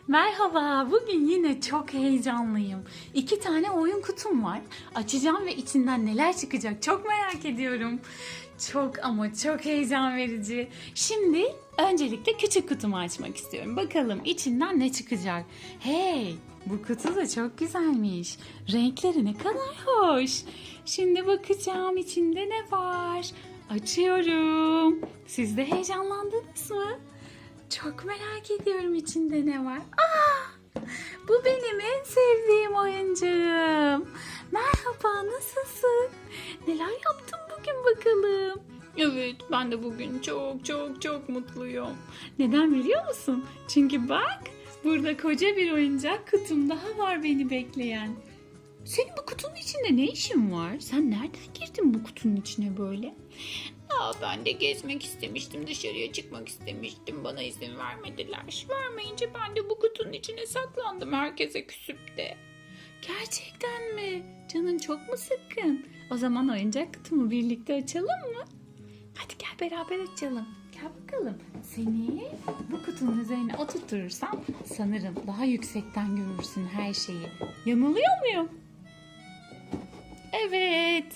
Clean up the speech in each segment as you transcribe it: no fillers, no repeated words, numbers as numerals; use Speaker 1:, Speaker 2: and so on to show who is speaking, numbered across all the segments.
Speaker 1: Merhaba, bugün yine çok heyecanlıyım. 2 tane oyun kutum var. Açacağım ve içinden neler çıkacak çok merak ediyorum. Çok ama çok heyecan verici. Şimdi öncelikle küçük kutumu açmak istiyorum. Bakalım içinden ne çıkacak. Hey, bu kutu da çok güzelmiş. Renkleri ne kadar hoş. Şimdi bakacağım içinde ne var. Açıyorum. Siz de heyecanlandınız mı? Çok merak ediyorum içinde ne var. Bu benim en sevdiğim oyuncağım. Merhaba, nasılsın? Neler yaptın bugün bakalım? Evet, ben de bugün çok mutluyum. Neden biliyor musun? Çünkü bak, burada koca bir oyuncak kutum daha var beni bekleyen. Senin bu kutunun içinde ne işin var? Sen nereden girdin bu kutunun içine böyle? Ben de gezmek istemiştim, dışarıya çıkmak istemiştim. Bana izin vermediler. Vermeyince ben de bu kutunun içine saklandım herkese küsüp de. Gerçekten mi? Canın çok mu sıkkın? O zaman oyuncak kutumu birlikte açalım mı? Hadi gel beraber açalım. Gel bakalım. Seni bu kutunun üzerine oturtursam sanırım daha yüksekten görürsün her şeyi. Yanılıyor muyum? Evet.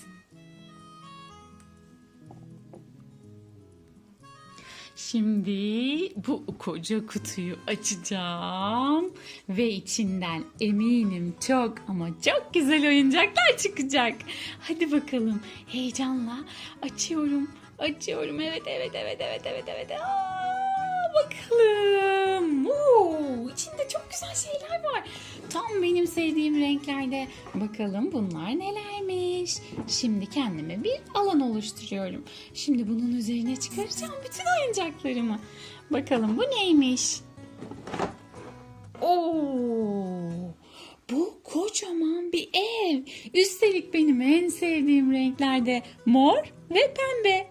Speaker 1: Şimdi bu koca kutuyu açacağım ve içinden eminim çok ama çok güzel oyuncaklar çıkacak. Hadi bakalım, heyecanla açıyorum. Açıyorum. Evet. Bakalım. İçinde çok güzel şeyler var. Tam benim sevdiğim renklerde. Bakalım bunlar nelermiş. Şimdi kendime bir alan oluşturuyorum. Şimdi bunun üzerine çıkaracağım bütün oyuncaklarımı. Bakalım bu neymiş? Bu kocaman bir ev. Üstelik benim en sevdiğim renklerde mor ve pembe.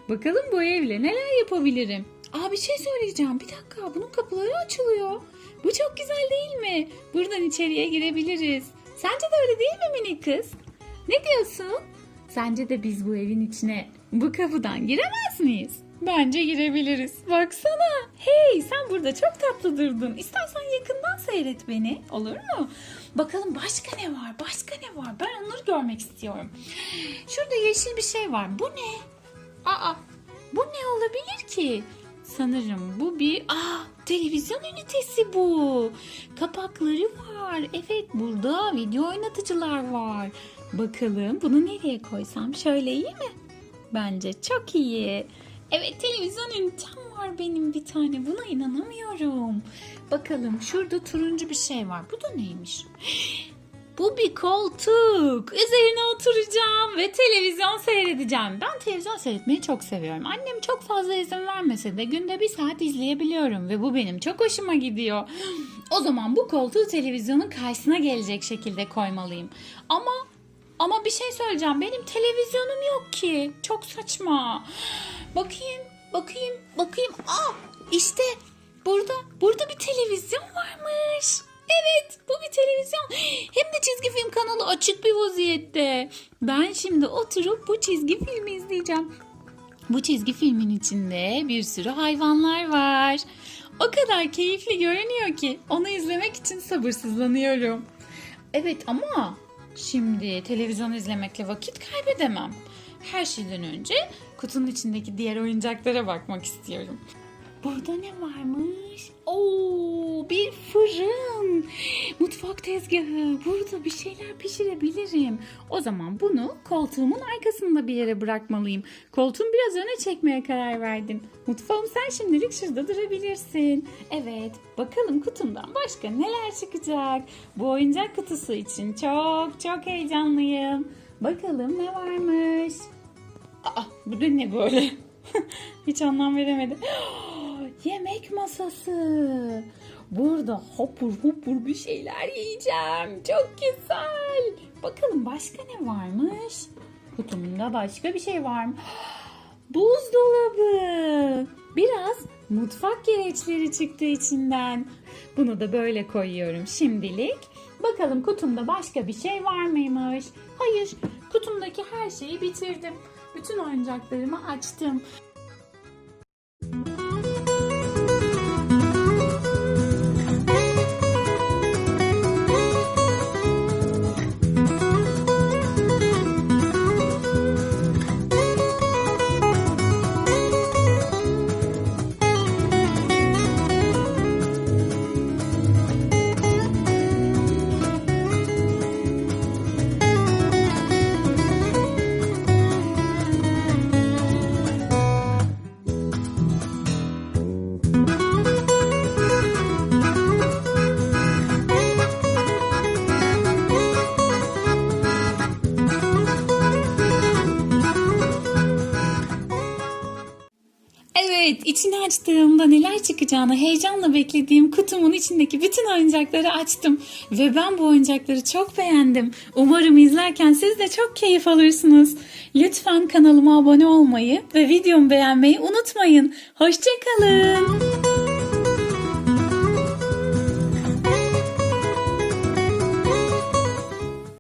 Speaker 1: Bakalım bu evle neler yapabilirim? Bir şey söyleyeceğim. Bir dakika, bunun kapıları açılıyor. Bu çok güzel değil mi? Buradan içeriye girebiliriz. Sence de öyle değil mi minik kız? Ne diyorsun? Sence de biz bu evin içine bu kapıdan giremez miyiz? Bence girebiliriz. Baksana. Hey, sen burada çok tatlı durdun. İstersen yakından seyret beni. Olur mu? Bakalım başka ne var? Başka ne var? Ben onları görmek istiyorum. Şurada yeşil bir şey var. Bu ne? Bu ne olabilir ki? Sanırım bu bir televizyon ünitesi bu. Kapakları var. Evet, burada video oynatıcılar var. Bakalım bunu nereye koysam şöyle iyi mi? Bence çok iyi. Evet, televizyon ünitem var benim bir tane. Buna inanamıyorum. Bakalım şurada turuncu bir şey var. Bu da neymiş? Bu bir koltuk. Üzerine oturacağım ve televizyon seyredeceğim. Ben televizyon seyretmeyi çok seviyorum. Annem çok fazla izin vermese de günde 1 saat izleyebiliyorum ve bu benim çok hoşuma gidiyor. O zaman bu koltuğu televizyonun karşısına gelecek şekilde koymalıyım. Ama bir şey söyleyeceğim. Benim televizyonum yok ki. Çok saçma. Bakayım. İşte burada bir televizyon varmış. Evet, bu bir televizyon. Hem de çizgi film kanalı açık bir vaziyette. Ben şimdi oturup bu çizgi filmi izleyeceğim. Bu çizgi filmin içinde bir sürü hayvanlar var. O kadar keyifli görünüyor ki onu izlemek için sabırsızlanıyorum. Evet ama şimdi televizyon izlemekle vakit kaybedemem. Her şeyden önce kutunun içindeki diğer oyuncaklara bakmak istiyorum. Burada ne varmış? Bir fırın. Mutfak tezgahı. Burada bir şeyler pişirebilirim. O zaman bunu koltuğumun arkasında bir yere bırakmalıyım. Koltuğumu biraz öne çekmeye karar verdim. Mutfağım, sen şimdilik şurada durabilirsin. Evet, bakalım kutumdan başka neler çıkacak. Bu oyuncak kutusu için çok heyecanlıyım. Bakalım ne varmış. Bu da ne böyle? Hiç anlam veremedim. Yemek masası. Burada hopur bir şeyler yiyeceğim. Çok güzel. Bakalım başka ne varmış? Kutumda başka bir şey var mı? Buzdolabı. Biraz mutfak gereçleri çıktı içinden. Bunu da böyle koyuyorum şimdilik. Bakalım kutumda başka bir şey var mıymış? Hayır, kutumdaki her şeyi bitirdim. Bütün oyuncaklarımı açtım. açtığımda neler çıkacağını heyecanla beklediğim kutumun içindeki bütün oyuncakları açtım. Ve ben bu oyuncakları çok beğendim. Umarım izlerken siz de çok keyif alırsınız. Lütfen kanalıma abone olmayı ve videomu beğenmeyi unutmayın. Hoşça kalın.